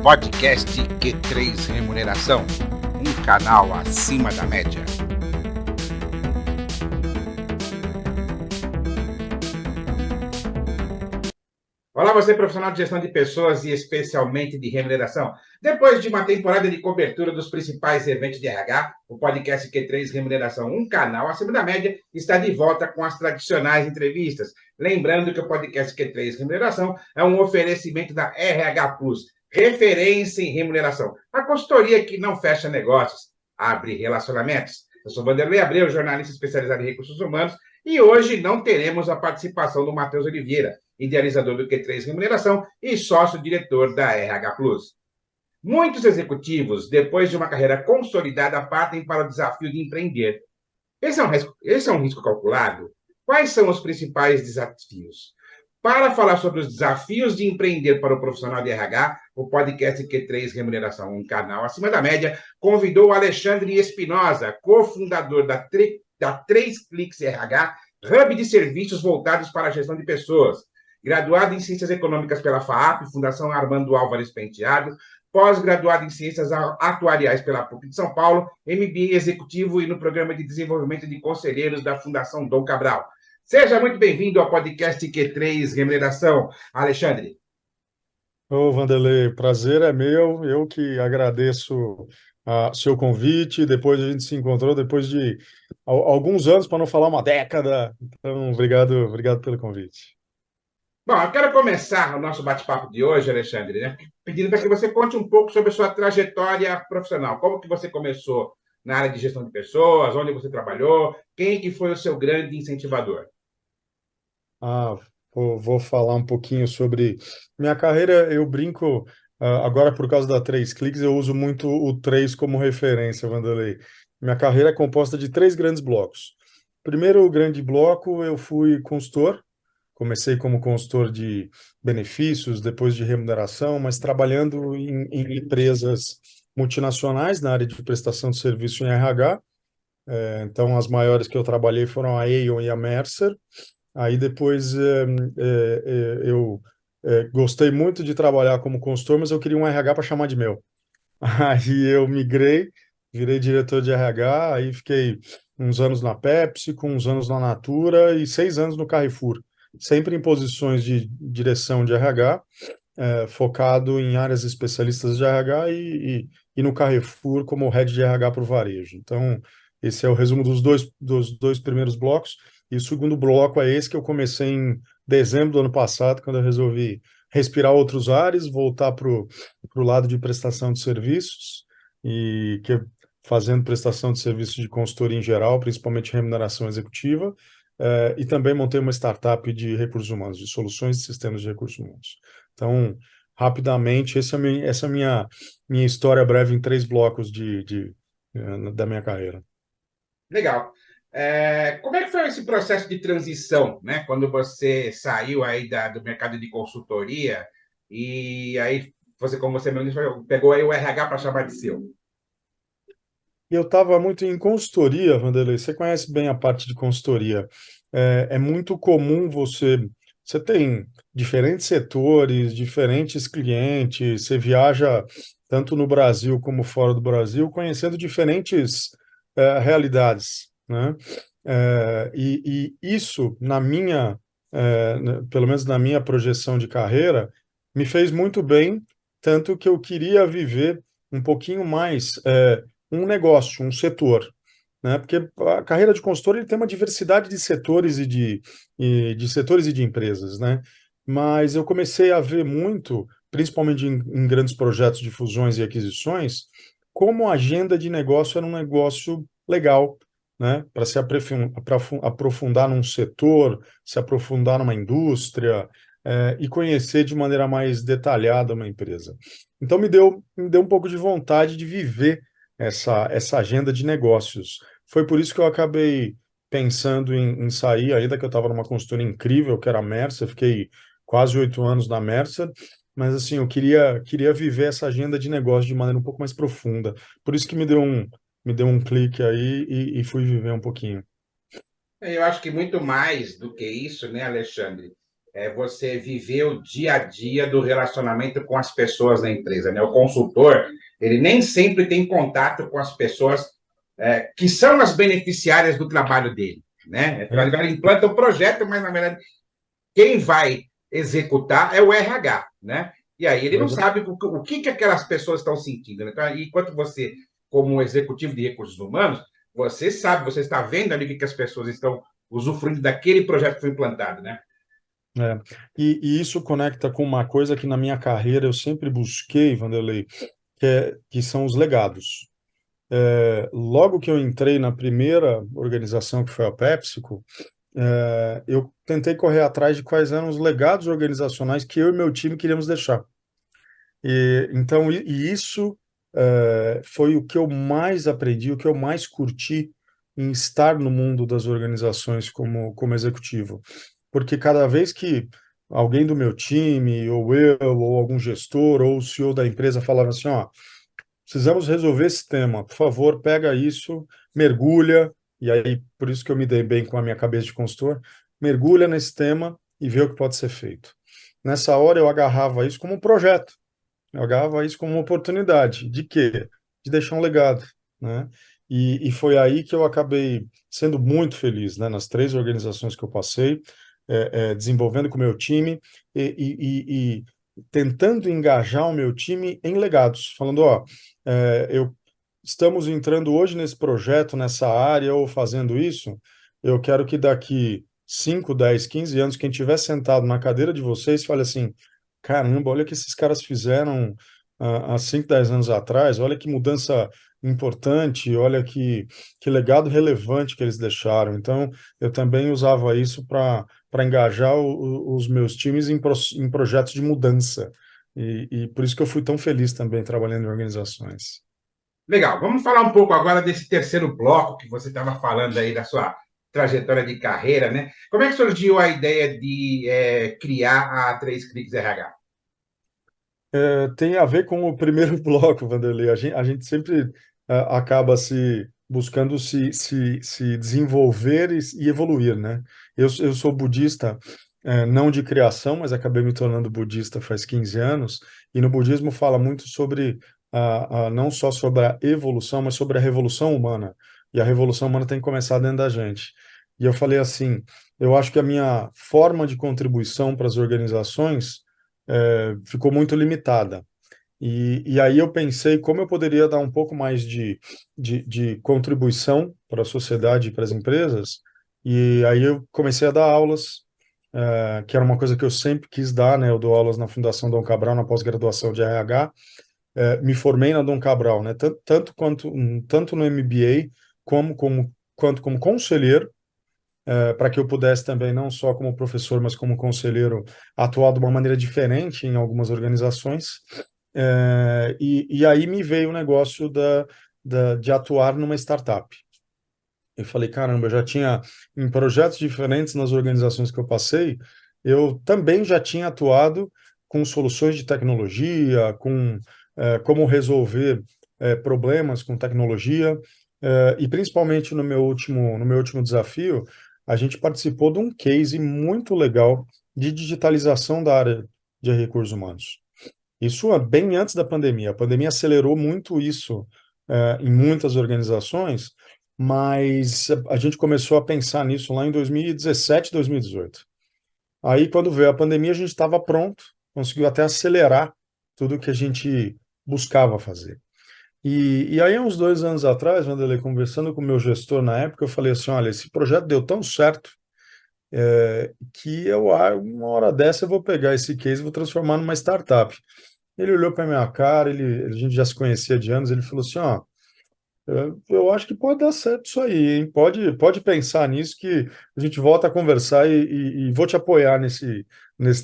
Podcast Q3 Remuneração, um canal acima da média. Olá, você profissional de gestão de pessoas e especialmente de remuneração. Depois de uma temporada de cobertura dos principais eventos de RH, o podcast Q3 Remuneração, um canal acima da média, está de volta com as tradicionais entrevistas. Lembrando que o podcast Q3 Remuneração é um oferecimento da RH Plus, referência em remuneração. A consultoria que não fecha negócios, abre relacionamentos. Eu sou Vanderlei Abreu, jornalista especializado em recursos humanos, e hoje não teremos a participação do Matheus Oliveira, idealizador do Q3 Remuneração e sócio-diretor da RH Plus. Muitos executivos, depois de uma carreira consolidada, partem para o desafio de empreender. Esse é um risco calculado? Quais são os principais desafios? Para falar sobre os desafios de empreender para o profissional de RH, o podcast Q3 Remuneração, um canal acima da média, convidou o Alexandre Espinosa, cofundador da 3 Cliques RH, hub de serviços voltados para a gestão de pessoas. Graduado em Ciências Econômicas pela FAAP, Fundação Armando Álvares Penteado, pós-graduado em Ciências Atuariais pela PUC de São Paulo, MBA Executivo e no Programa de Desenvolvimento de Conselheiros da Fundação Dom Cabral. Seja muito bem-vindo ao podcast Q3 Remuneração, Alexandre. Ô, Vanderlei, prazer é meu. Eu que agradeço o seu convite. Depois a gente se encontrou depois de alguns anos, para não falar uma década. Então, obrigado pelo convite. Bom, eu quero começar o nosso bate-papo de hoje, Alexandre, né, pedindo para que você conte um pouco sobre a sua trajetória profissional. Como que você começou na área de gestão de pessoas, onde você trabalhou, quem que foi o seu grande incentivador? Ah, vou falar um pouquinho sobre minha carreira. Eu brinco, agora por causa da 3 Cliques, eu uso muito o 3 como referência, Vanderlei. Minha carreira é composta de 3 grandes blocos. Primeiro grande bloco, eu fui consultor. Comecei como consultor de benefícios, depois de remuneração, mas trabalhando em empresas multinacionais na área de prestação de serviço em RH. Então, as maiores que eu trabalhei foram a Aon e a Mercer. Aí depois eu gostei muito de trabalhar como consultor, mas eu queria um RH para chamar de meu. Aí eu migrei, virei diretor de RH, aí fiquei uns anos na Pepsi, com uns anos na Natura e 6 anos no Carrefour, sempre em posições de direção de RH, focado em áreas especialistas de RH e no Carrefour como head de RH para o varejo. Então, esse é o resumo dos dois primeiros blocos. E o segundo bloco é esse que eu comecei em dezembro do ano passado, quando eu resolvi respirar outros ares, voltar para o lado de prestação de serviços, e que fazendo prestação de serviços de consultoria em geral, principalmente remuneração executiva, e também montei uma startup de recursos humanos, de soluções de sistemas de recursos humanos. Então, rapidamente, essa é a minha história breve em 3 blocos da minha carreira. Legal. Como é que foi esse processo de transição, né? Quando você saiu aí do mercado de consultoria e aí você, como você mesmo disse, pegou aí o RH para chamar de seu? E eu estava muito em consultoria, Vanderlei. Você conhece bem a parte de consultoria. É muito comum você tem diferentes setores, diferentes clientes, você viaja tanto no Brasil como fora do Brasil, conhecendo diferentes realidades, né? E isso, pelo menos na minha projeção de carreira, me fez muito bem, tanto que eu queria viver um pouquinho mais um negócio, um setor, né? Porque a carreira de consultor ele tem uma diversidade de setores e de setores e de empresas, né? Mas eu comecei a ver muito, principalmente em grandes projetos de fusões e aquisições, como a agenda de negócio era um negócio legal, né? Para se aprofundar num setor, se aprofundar numa indústria, e conhecer de maneira mais detalhada uma empresa. Então me deu um pouco de vontade de viver essa agenda de negócios. Foi por isso que eu acabei pensando em sair, ainda que eu estava numa consultoria incrível, que era a Mercer, fiquei quase 8 anos na Mercer, mas assim, eu queria viver essa agenda de negócio de maneira um pouco mais profunda. Por isso que me deu um clique aí e fui viver um pouquinho. Eu acho que muito mais do que isso, né, Alexandre? é você viver o dia a dia do relacionamento com as pessoas na empresa, né? O consultor, ele nem sempre tem contato com as pessoas que são as beneficiárias do trabalho dele, né? É, Ele implanta o projeto, mas na verdade quem vai executar é o RH, né? E aí ele não verdade. sabe o que aquelas pessoas estão sentindo. Né? Então, enquanto você, como executivo de recursos humanos, você sabe, você está vendo ali o que as pessoas estão usufruindo daquele projeto que foi implantado, né? É. E isso conecta com uma coisa que na minha carreira eu sempre busquei, Vanderlei, que são os legados. Logo que eu entrei na primeira organização, que foi a PepsiCo, eu tentei correr atrás de quais eram os legados organizacionais que eu e meu time queríamos deixar. Então, isso foi o que eu mais aprendi, o que eu mais curti em estar no mundo das organizações como executivo. Porque cada vez que alguém do meu time, ou eu, ou algum gestor, ou o CEO da empresa falava assim, ó, precisamos resolver esse tema, por favor, pega isso, mergulha, e aí, por isso que eu me dei bem com a minha cabeça de consultor, mergulha nesse tema e vê o que pode ser feito. Nessa hora eu agarrava isso como um projeto. Eu agarrava isso como uma oportunidade. De quê? De deixar um legado, né? E foi aí que eu acabei sendo muito feliz, né? Nas três organizações que eu passei, desenvolvendo com o meu time e tentando engajar o meu time em legados, falando, ó, estamos entrando hoje nesse projeto, nessa área, ou fazendo isso, eu quero que daqui 5, 10, 15 anos, quem estiver sentado na cadeira de vocês, fale assim, caramba, olha o que esses caras fizeram há 5, 10 anos atrás, olha que mudança importante, olha que legado relevante que eles deixaram. Então, eu também usava isso para engajar os meus times em projetos de mudança. E por isso que eu fui tão feliz também trabalhando em organizações. Legal. Vamos falar um pouco agora desse terceiro bloco que você estava falando aí da sua trajetória de carreira, né? Como é que surgiu a ideia de criar a 3 Cliques RH? Tem a ver com o primeiro bloco, Vanderlei. A gente sempre acaba se buscando se desenvolver e evoluir, né? Eu sou budista, não de criação, mas acabei me tornando budista faz 15 anos, e no budismo fala muito sobre, não só sobre a evolução, mas sobre a revolução humana. E a revolução humana tem que começar dentro da gente. E eu falei assim, eu acho que a minha forma de contribuição para as organizações ficou muito limitada. E aí eu pensei como eu poderia dar um pouco mais de contribuição para a sociedade e para as empresas. E aí eu comecei a dar aulas, que era uma coisa que eu sempre quis dar, né? Eu dou aulas na Fundação Dom Cabral, na pós-graduação de RH. Me formei na Dom Cabral, né? Tanto no MBA quanto como conselheiro, para que eu pudesse também, não só como professor, mas como conselheiro, atuar de uma maneira diferente em algumas organizações. E aí me veio o negócio de atuar numa startup. Eu falei, caramba, eu já tinha, em projetos diferentes nas organizações que eu passei, eu também já tinha atuado com soluções de tecnologia, com como resolver problemas com tecnologia, e principalmente no meu último desafio, a gente participou de um case muito legal de digitalização da área de recursos humanos. Isso bem antes da pandemia. A pandemia acelerou muito isso, em muitas organizações, mas a gente começou a pensar nisso lá em 2017, 2018. Aí, quando veio a pandemia, a gente estava pronto, conseguiu até acelerar tudo que a gente buscava fazer. E aí, uns 2 anos atrás, Wanderlei, conversando com o meu gestor na época, eu falei assim, olha, esse projeto deu tão certo que uma hora dessa eu vou pegar esse case e vou transformar numa startup. Ele olhou para minha cara, a gente já se conhecia de anos, ele falou assim, ó, eu acho que pode dar certo isso aí, hein? Pode pensar nisso que a gente volta a conversar e vou te apoiar nesse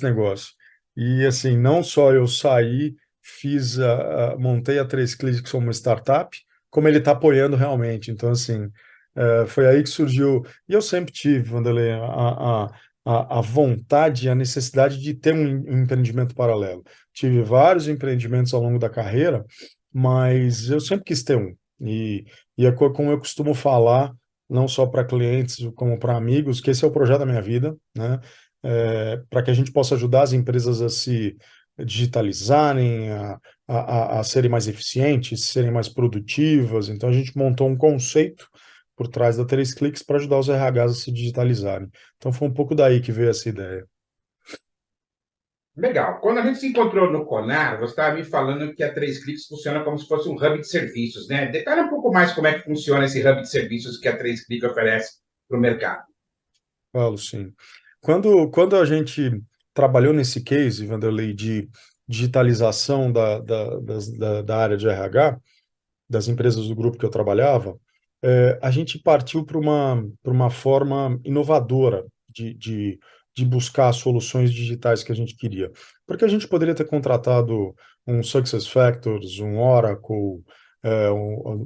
negócio. E assim, não só eu saí, montei a 3 Cliques como uma startup, como ele está apoiando realmente. Então, assim, foi aí que surgiu. E eu sempre tive, Vanderlei, a vontade, a necessidade de ter um empreendimento paralelo. Tive vários empreendimentos ao longo da carreira, mas eu sempre quis ter um. E é como eu costumo falar, não só para clientes, como para amigos, que esse é o projeto da minha vida, né? para que a gente possa ajudar as empresas a se digitalizarem, a serem mais eficientes, serem mais produtivas. Então, a gente montou um conceito por trás da 3 Cliques para ajudar os RHs a se digitalizarem. Então, foi um pouco daí que veio essa ideia. Legal. Quando a gente se encontrou no Conar, você estava me falando que a 3 Cliques funciona como se fosse um hub de serviços, né? Detalhe um pouco mais como é que funciona esse hub de serviços que a 3Cliques oferece para o mercado. Falo, sim. Quando a gente trabalhou nesse case, Vanderlei, de digitalização da área de RH, das empresas do grupo que eu trabalhava, a gente partiu para uma forma inovadora de buscar as soluções digitais que a gente queria. Porque a gente poderia ter contratado um SuccessFactors, um Oracle,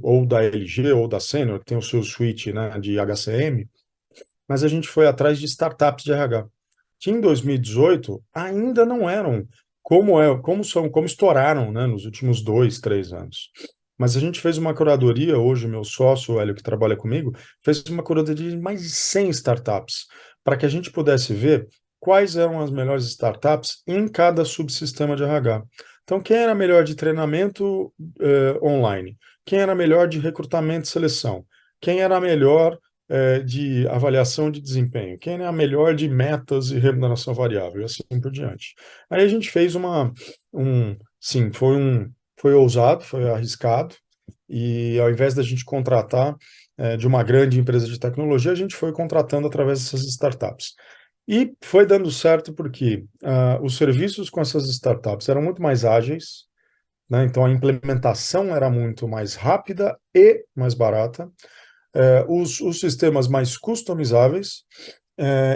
ou da LG, ou da Senior, que tem o seu suite, né, de HCM, mas a gente foi atrás de startups de RH, que em 2018 ainda não eram como estouraram, né, nos últimos 2, 3 anos. Mas a gente fez uma curadoria, hoje o meu sócio, o Hélio, que trabalha comigo, fez uma curadoria de mais de 100 startups, para que a gente pudesse ver quais eram as melhores startups em cada subsistema de RH. Então, quem era melhor de treinamento online? Quem era melhor de recrutamento e seleção? Quem era melhor de avaliação de desempenho, quem é a melhor de metas e remuneração variável, e assim por diante. Aí a gente fez sim, foi ousado, foi arriscado, e ao invés da gente contratar de uma grande empresa de tecnologia, a gente foi contratando através dessas startups. E foi dando certo porque os serviços com essas startups eram muito mais ágeis, né? Então a implementação era muito mais rápida e mais barata, os sistemas mais customizáveis,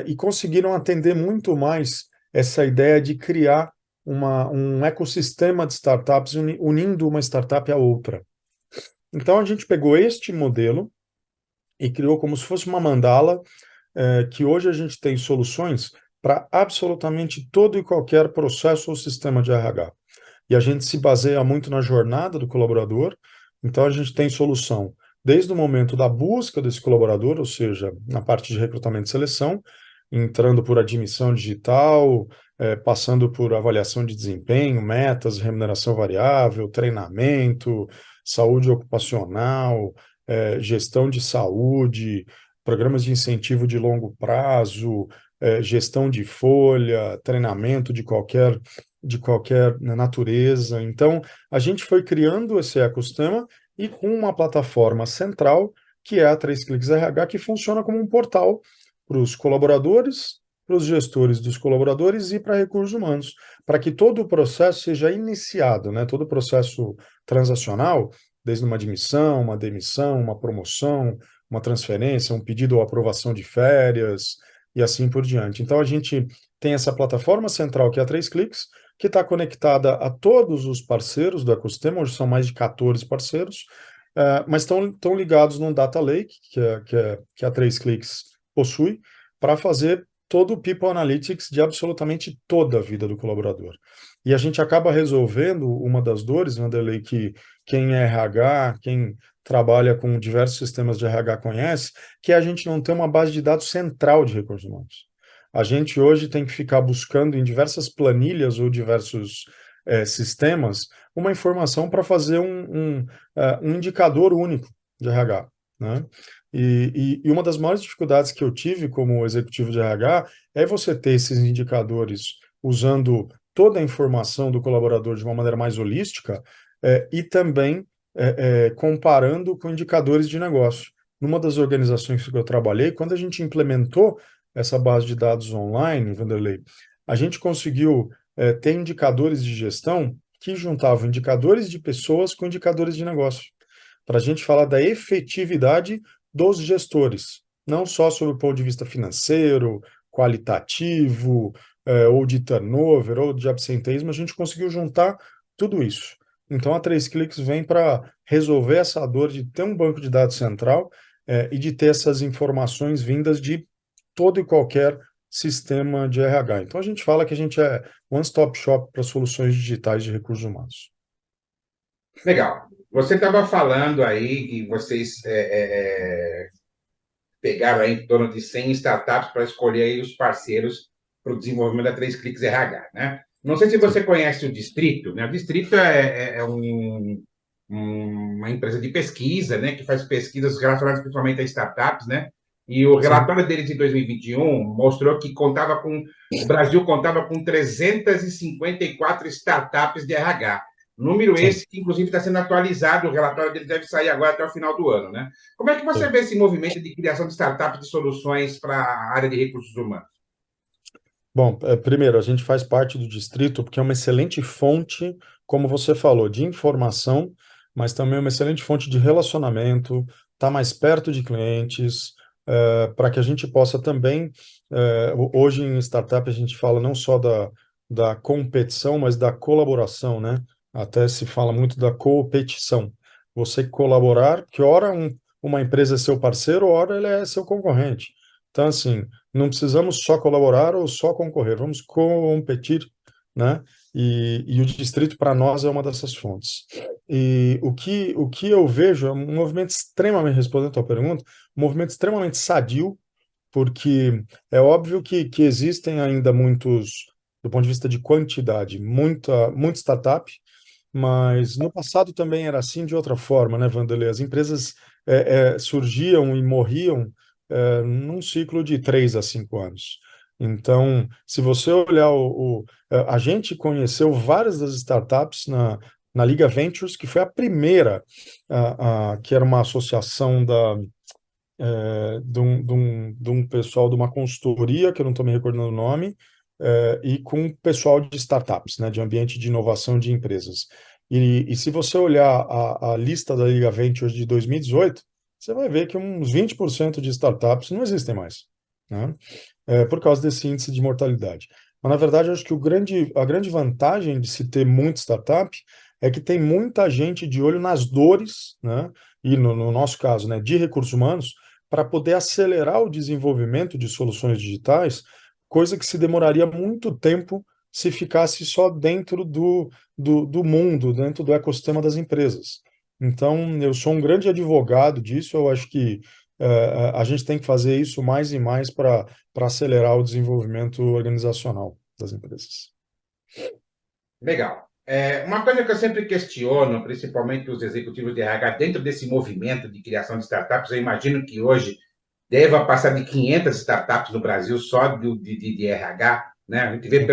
e conseguiram atender muito mais essa ideia de criar um ecossistema de startups unindo uma startup à outra. Então a gente pegou este modelo e criou como se fosse uma mandala, que hoje a gente tem soluções para absolutamente todo e qualquer processo ou sistema de RH. E a gente se baseia muito na jornada do colaborador, então a gente tem solução desde o momento da busca desse colaborador, ou seja, na parte de recrutamento e seleção, entrando por admissão digital, passando por avaliação de desempenho, metas, remuneração variável, treinamento, saúde ocupacional, gestão de saúde, programas de incentivo de longo prazo, gestão de folha, treinamento de qualquer natureza. Então, a gente foi criando esse ecossistema e com uma plataforma central, que é a 3Cliques RH, que funciona como um portal para os colaboradores, para os gestores dos colaboradores e para recursos humanos, para que todo o processo seja iniciado, né? Todo o processo transacional, desde uma admissão, uma demissão, uma promoção, uma transferência, um pedido ou aprovação de férias e assim por diante. Então, a gente tem essa plataforma central, que é a 3Cliques, que está conectada a todos os parceiros do ecossistema, hoje são mais de 14 parceiros, mas estão ligados num data lake, que a 3Cliques possui, para fazer todo o People Analytics de absolutamente toda a vida do colaborador. E a gente acaba resolvendo uma das dores, Vanderlei, que quem é RH, quem trabalha com diversos sistemas de RH conhece, que é a gente não tem uma base de dados central de recursos humanos. A gente hoje tem que ficar buscando em diversas planilhas ou diversos sistemas uma informação para fazer um indicador único de RH, né? E uma das maiores dificuldades que eu tive como executivo de RH é você ter esses indicadores usando toda a informação do colaborador de uma maneira mais holística, e também comparando com indicadores de negócio. Numa das organizações que eu trabalhei, quando a gente implementou essa base de dados online, Vanderlei, a gente conseguiu ter indicadores de gestão que juntavam indicadores de pessoas com indicadores de negócio, para a gente falar da efetividade dos gestores, não só sob o ponto de vista financeiro, qualitativo, ou de turnover, ou de absenteísmo, a gente conseguiu juntar tudo isso. Então, a 3Cliques vem para resolver essa dor de ter um banco de dados central, e de ter essas informações vindas de todo e qualquer sistema de RH. Então, a gente fala que a gente é one-stop shop para soluções digitais de recursos humanos. Legal. Você estava falando aí que vocês pegaram aí em torno de 100 startups para escolher aí os parceiros para o desenvolvimento da 3 Cliques RH, né? Não sei se Sim, você conhece o Distrito, né? O Distrito uma empresa de pesquisa, né, que faz pesquisas relacionadas principalmente a startups, né? E o sim, relatório deles de 2021 mostrou que o Brasil contava com 354 startups de RH. Número sim, esse que, inclusive, está sendo atualizado, o relatório dele deve sair agora até o final do ano, né? Como é que você sim. vê esse movimento de criação de startups de soluções para a área de recursos humanos? Bom, primeiro, a gente faz parte do distrito porque é uma excelente fonte, como você falou, de informação, mas também é uma excelente fonte de relacionamento, está mais perto de clientes, para que a gente possa também, hoje em startup a gente fala não só da competição, mas da colaboração, né? Até se fala muito da competição. Você colaborar, que ora uma empresa é seu parceiro, ora ele é seu concorrente. Então, assim, não precisamos só colaborar ou só concorrer, vamos competir, né? E o distrito, para nós, é uma dessas fontes. E o que eu vejo é um movimento extremamente, respondendo a tua pergunta, um movimento extremamente sadio, porque é óbvio que existem ainda muitos, do ponto de vista de quantidade, muita startup, mas no passado também era assim de outra forma, né, Vanderlei? As empresas surgiam e morriam num ciclo de 3 a 5 anos. Então, se você olhar a gente conheceu várias das startups na Liga Ventures, que foi a primeira, que era uma associação de um pessoal de uma consultoria, que eu não estou me recordando o nome, e com o pessoal de startups, né, de ambiente de inovação de empresas. E se você olhar a lista da Liga Ventures de 2018, você vai ver que uns 20% de startups não existem mais, né, por causa desse índice de mortalidade. Mas, na verdade, eu acho que a grande vantagem de se ter muita startup é que tem muita gente de olho nas dores, né, e no nosso caso, né, de recursos humanos, para poder acelerar o desenvolvimento de soluções digitais, coisa que se demoraria muito tempo se ficasse só dentro do mundo, dentro do ecossistema das empresas. Então, eu sou um grande advogado disso, eu acho que a gente tem que fazer isso mais e mais para acelerar o desenvolvimento organizacional das empresas. Legal. Uma coisa que eu sempre questiono, principalmente os executivos de RH, dentro desse movimento de criação de startups, eu imagino que hoje deva passar de 500 startups no Brasil só de RH, né? A gente vê Sim,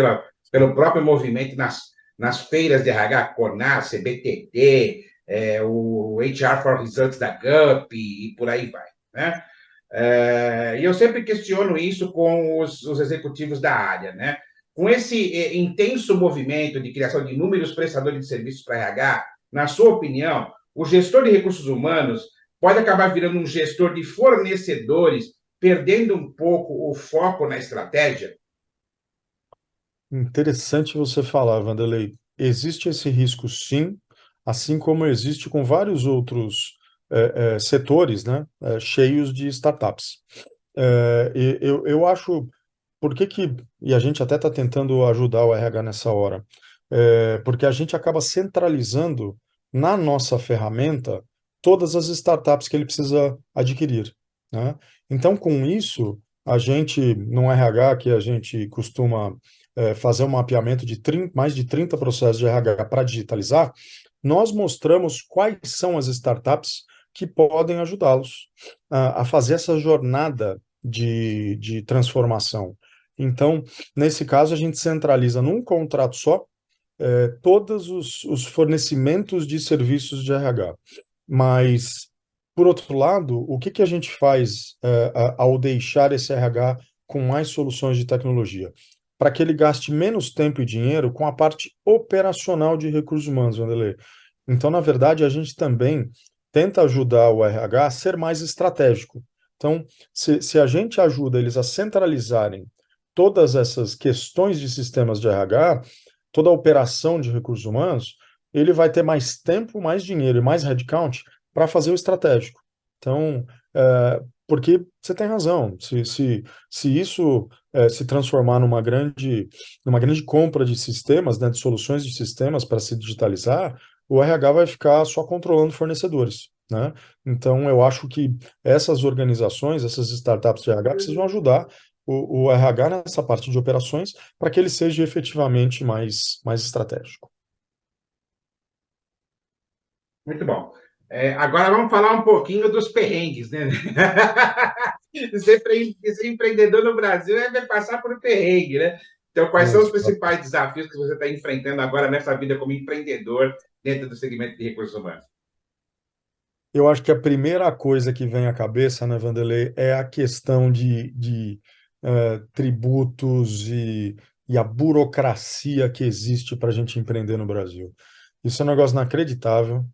pelo próprio movimento nas feiras de RH, Conar, CBTT, o HR for Results da GUP e por aí vai, né? E eu sempre questiono isso com os executivos da área, né? Com esse intenso movimento de criação de inúmeros prestadores de serviços para RH, na sua opinião, o gestor de recursos humanos pode acabar virando um gestor de fornecedores, perdendo um pouco o foco na estratégia? interessante você falar, Vanderlei. Existe esse risco, sim, assim como existe com vários outros setores, né, cheios de startups. Eu acho, e a gente até está tentando ajudar o RH nessa hora, porque a gente acaba centralizando na nossa ferramenta todas as startups que ele precisa adquirir, né? Então, com isso, a gente, no RH, que a gente costuma fazer um mapeamento de mais de 30 processos de RH para digitalizar, nós mostramos quais são as startups que podem ajudá-los a fazer essa jornada de transformação. Então, nesse caso, a gente centraliza num contrato só todos os fornecimentos de serviços de RH. Mas, por outro lado, o que a gente faz ao deixar esse RH com mais soluções de tecnologia? Para que ele gaste menos tempo e dinheiro com a parte operacional de recursos humanos, Wanderlei. Então, na verdade, a gente também tenta ajudar o RH a ser mais estratégico. Então, se a gente ajuda eles a centralizarem todas essas questões de sistemas de RH, toda a operação de recursos humanos, ele vai ter mais tempo, mais dinheiro e mais headcount para fazer o estratégico. Então, porque você tem razão, se isso se transformar numa grande compra de sistemas, né, de soluções de sistemas para se digitalizar, o RH vai ficar só controlando fornecedores, né? Então, eu acho que essas organizações, essas startups de RH precisam ajudar o RH nessa parte de operações para que ele seja efetivamente mais estratégico. Muito bom. Agora vamos falar um pouquinho dos perrengues, né? Ser empreendedor no Brasil é passar por um perrengue, né? Então, quais são os Nossa, principais desafios que você está enfrentando agora nessa vida como empreendedor dentro do segmento de recursos humanos? eu acho que a primeira coisa que vem à cabeça, né, Vanderlei, é a questão de tributos e a burocracia que existe para a gente empreender no Brasil. Isso é um negócio inacreditável.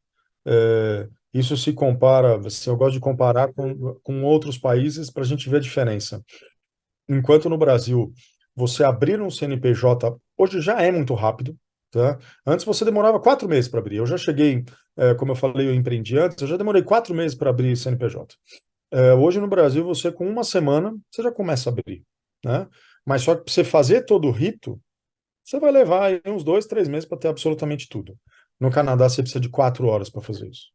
Isso se compara, assim, eu gosto de comparar com outros países para a gente ver a diferença. Enquanto no Brasil, você abrir um CNPJ hoje já é muito rápido, tá? Antes você demorava 4 meses para abrir. Eu já cheguei, como eu falei, eu empreendi antes, eu já demorei 4 meses para abrir CNPJ. Hoje no Brasil, você com uma semana, você já começa a abrir, né? Mas só que para você fazer todo o rito, você vai levar aí uns 2, 3 meses para ter absolutamente tudo. No Canadá, você precisa de 4 horas para fazer isso.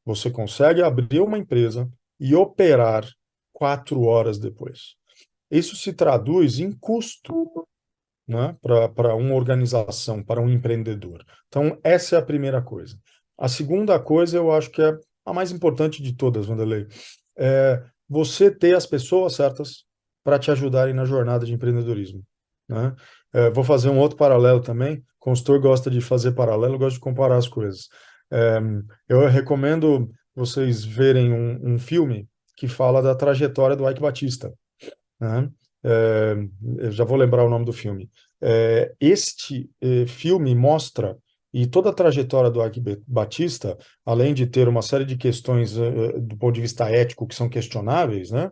Você consegue abrir uma empresa e operar 4 horas depois. Isso se traduz em custo, né, para uma organização, para um empreendedor. Então, essa é a primeira coisa. A segunda coisa, eu acho que é a mais importante de todas, Wanderlei, é você ter as pessoas certas para te ajudarem na jornada de empreendedorismo, né? Vou fazer um outro paralelo também. Consultor gosta de fazer paralelo, gosta de comparar as coisas. É, eu recomendo vocês verem um filme que fala da trajetória do Ike Batista, né? É, eu já vou lembrar o nome do filme. Este filme mostra, e toda a trajetória do Ike Batista, além de ter uma série de questões do ponto de vista ético que são questionáveis, né?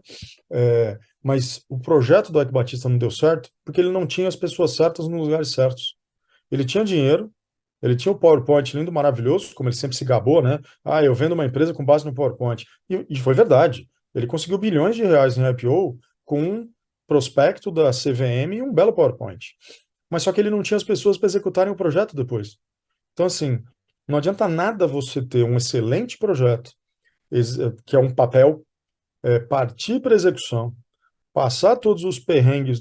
Mas o projeto do Ike Batista não deu certo porque ele não tinha as pessoas certas nos lugares certos. Ele tinha dinheiro, ele tinha o PowerPoint lindo, maravilhoso, como ele sempre se gabou, né? Ah, eu vendo uma empresa com base no PowerPoint. E foi verdade. Ele conseguiu bilhões de reais em IPO com um prospecto da CVM e um belo PowerPoint. Mas só que ele não tinha as pessoas para executarem o projeto depois. Então, assim, não adianta nada você ter um excelente projeto, que é um papel, partir para execução, passar todos os perrengues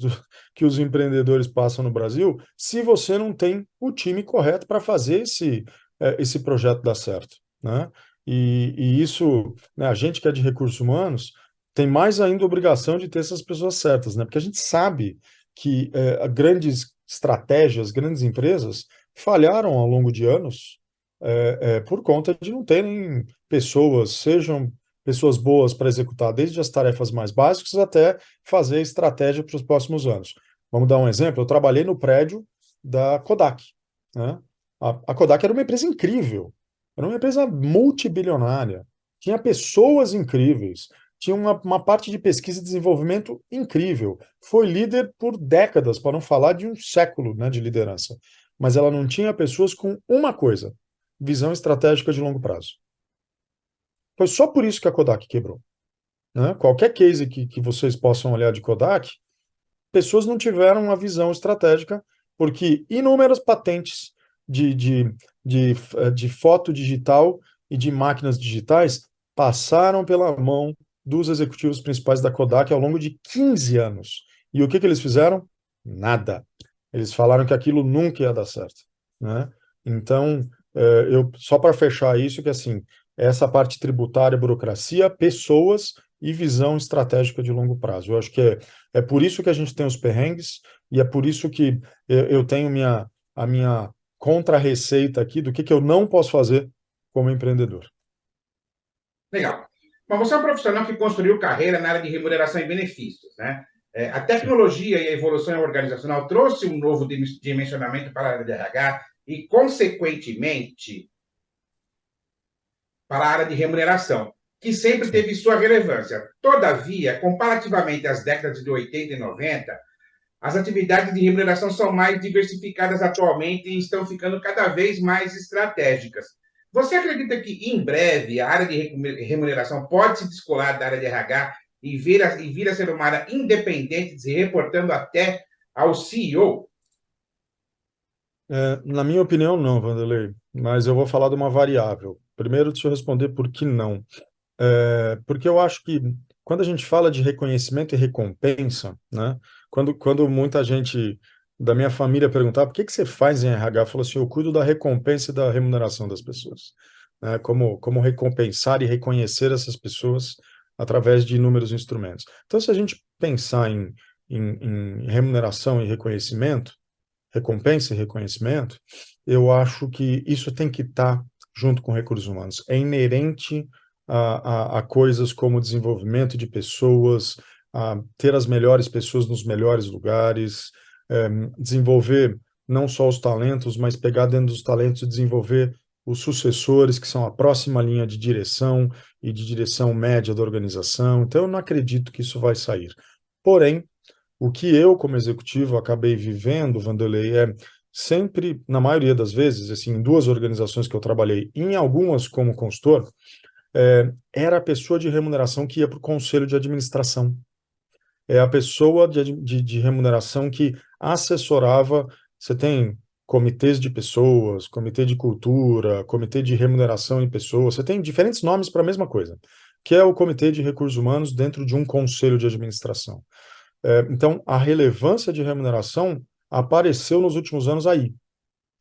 que os empreendedores passam no Brasil, se você não tem o time correto para fazer esse projeto dar certo, né? E isso, né, a gente que é de recursos humanos tem mais ainda a obrigação de ter essas pessoas certas, né? Porque a gente sabe que grandes estratégias, grandes empresas falharam ao longo de anos por conta de não terem pessoas, sejam pessoas boas para executar desde as tarefas mais básicas até fazer estratégia para os próximos anos. Vamos dar um exemplo. Eu trabalhei no prédio da Kodak, né? A Kodak era uma empresa incrível, era uma empresa multibilionária, tinha pessoas incríveis, tinha uma parte de pesquisa e desenvolvimento incrível, foi líder por décadas, para não falar de um século, né, de liderança. Mas ela não tinha pessoas com uma coisa: visão estratégica de longo prazo. Foi só por isso que a Kodak quebrou, né? Qualquer case que vocês possam olhar de Kodak, pessoas não tiveram uma visão estratégica, porque inúmeras patentes de, de, de foto digital e de máquinas digitais passaram pela mão dos executivos principais da Kodak ao longo de 15 anos. E o que eles fizeram? Nada. Eles falaram que aquilo nunca ia dar certo, né? Então, só para fechar isso, que assim, essa parte tributária, burocracia, pessoas e visão estratégica de longo prazo. Eu acho que é por isso que a gente tem os perrengues e é por isso que eu tenho a minha contra-receita aqui do que eu não posso fazer como empreendedor. Legal. Mas você é um profissional que construiu carreira na área de remuneração e benefícios, né? A Sim. tecnologia e a evolução organizacional trouxe um novo dimensionamento para a área de RH e, consequentemente, para a área de remuneração, que sempre Sim. teve sua relevância. Todavia, comparativamente às décadas de 80 e 90, as atividades de remuneração são mais diversificadas atualmente e estão ficando cada vez mais estratégicas. Você acredita que, em breve, a área de remuneração pode se descolar da área de RH e vir a ser uma área independente, se reportando até ao CEO? Na minha opinião, não, Vanderlei, mas eu vou falar de uma variável. Primeiro, deixa eu responder por que não. Porque eu acho que quando a gente fala de reconhecimento e recompensa, né? Quando muita gente da minha família perguntava por que você faz em RH, eu falo assim, eu cuido da recompensa e da remuneração das pessoas, né? Como recompensar e reconhecer essas pessoas através de inúmeros instrumentos. Então, se a gente pensar em remuneração e reconhecimento, recompensa e reconhecimento, eu acho que isso tem que estar junto com recursos humanos. É inerente a coisas como desenvolvimento de pessoas, a ter as melhores pessoas nos melhores lugares, desenvolver não só os talentos, mas pegar dentro dos talentos e desenvolver os sucessores, que são a próxima linha de direção e de direção média da organização. Então, eu não acredito que isso vai sair. Porém, o que eu, como executivo, acabei vivendo, Vanderlei, é sempre, na maioria das vezes, assim, em duas organizações que eu trabalhei, em algumas como consultor, era a pessoa de remuneração que ia para o conselho de administração. É a pessoa de remuneração que assessorava. Você tem comitês de pessoas, comitê de cultura, comitê de remuneração em pessoas, você tem diferentes nomes para a mesma coisa, que é o comitê de recursos humanos dentro de um conselho de administração. Então, a relevância de remuneração apareceu nos últimos anos aí,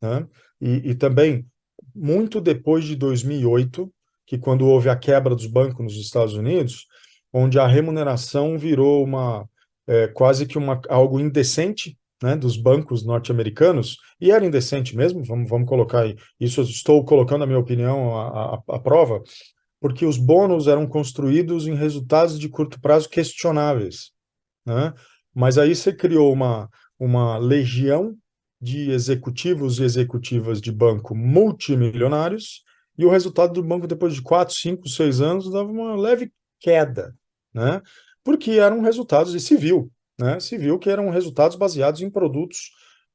né? E também, muito depois de 2008, que quando houve a quebra dos bancos nos Estados Unidos, onde a remuneração virou quase que algo indecente, né, dos bancos norte-americanos, e era indecente mesmo, vamos colocar aí, isso eu estou colocando a minha opinião à prova, porque os bônus eram construídos em resultados de curto prazo questionáveis, né? Mas aí você criou uma legião de executivos e executivas de banco multimilionários, e o resultado do banco, depois de 4, 5, 6 anos, dava uma leve queda, né? Porque eram resultados, e se viu, né? Se viu que eram resultados baseados em produtos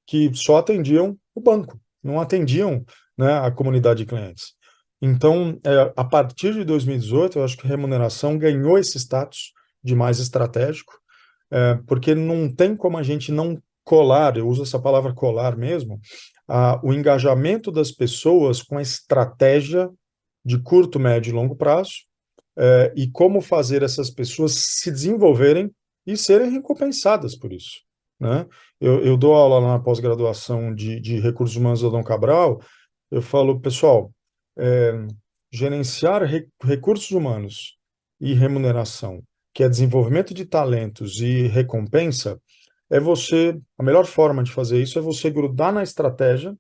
que só atendiam o banco, não atendiam, né, a comunidade de clientes. Então, a partir de 2018, eu acho que a remuneração ganhou esse status de mais estratégico, porque não tem como a gente não colar, eu uso essa palavra colar mesmo, o engajamento das pessoas com a estratégia de curto, médio e longo prazo, e como fazer essas pessoas se desenvolverem e serem recompensadas por isso, né? Eu dou aula na pós-graduação de recursos humanos da Dom Cabral, eu falo, pessoal, é, gerenciar recursos humanos e remuneração, que é desenvolvimento de talentos e recompensa, a melhor forma de fazer isso é você grudar na estratégia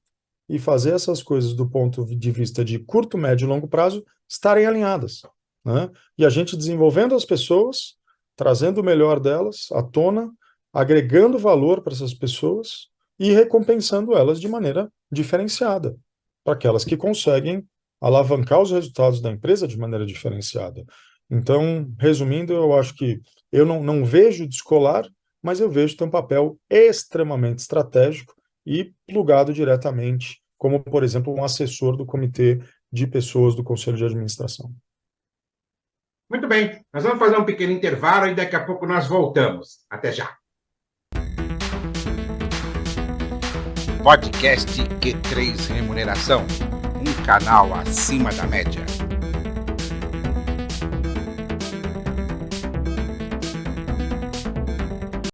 e fazer essas coisas do ponto de vista de curto, médio e longo prazo estarem alinhadas, né? E a gente desenvolvendo as pessoas, trazendo o melhor delas à tona, agregando valor para essas pessoas e recompensando elas de maneira diferenciada, para aquelas que conseguem alavancar os resultados da empresa de maneira diferenciada. Então, resumindo, eu acho que eu não vejo descolar, mas eu vejo ter um papel extremamente estratégico e plugado diretamente, como, por exemplo, um assessor do comitê de pessoas do Conselho de Administração. Muito bem, nós vamos fazer um pequeno intervalo e daqui a pouco nós voltamos. Até já. Podcast Q3 Remuneração, um canal acima da média.